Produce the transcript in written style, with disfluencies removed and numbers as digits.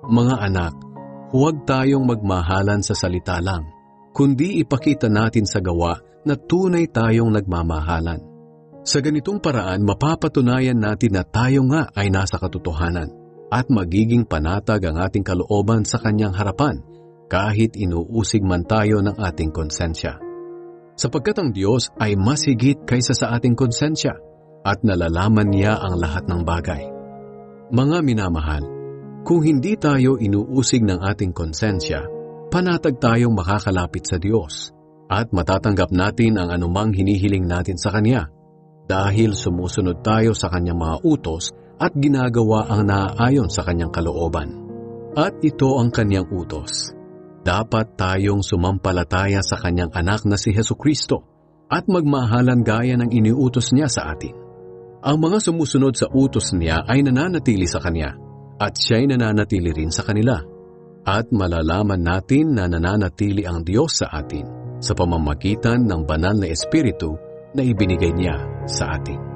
Mga anak, huwag tayong magmahalan sa salita lang, kundi ipakita natin sa gawa na tunay tayong nagmamahalan. Sa ganitong paraan, mapapatunayan natin na tayo nga ay nasa katotohanan at magiging panatag ang ating kalooban sa Kanyang harapan kahit inuusig man tayo ng ating konsensya. Sapagkat ang Diyos ay mas higit kaysa sa ating konsensya at nalalaman niya ang lahat ng bagay. Mga minamahal, kung hindi tayo inuusig ng ating konsensya, panatag tayong makakalapit sa Diyos at matatanggap natin ang anumang hinihiling natin sa Kanya dahil sumusunod tayo sa Kanyang mga utos at ginagawa ang naaayon sa Kanyang kalooban. At ito ang Kanyang utos. Dapat tayong sumampalataya sa Kanyang anak na si Hesukristo at magmahalan gaya ng iniutos niya sa atin. Ang mga sumusunod sa utos niya ay nananatili sa Kanya at siya'y nananatili rin sa kanila. At malalaman natin na nananatili ang Diyos sa atin sa pamamagitan ng banal na Espiritu na ibinigay niya sa atin.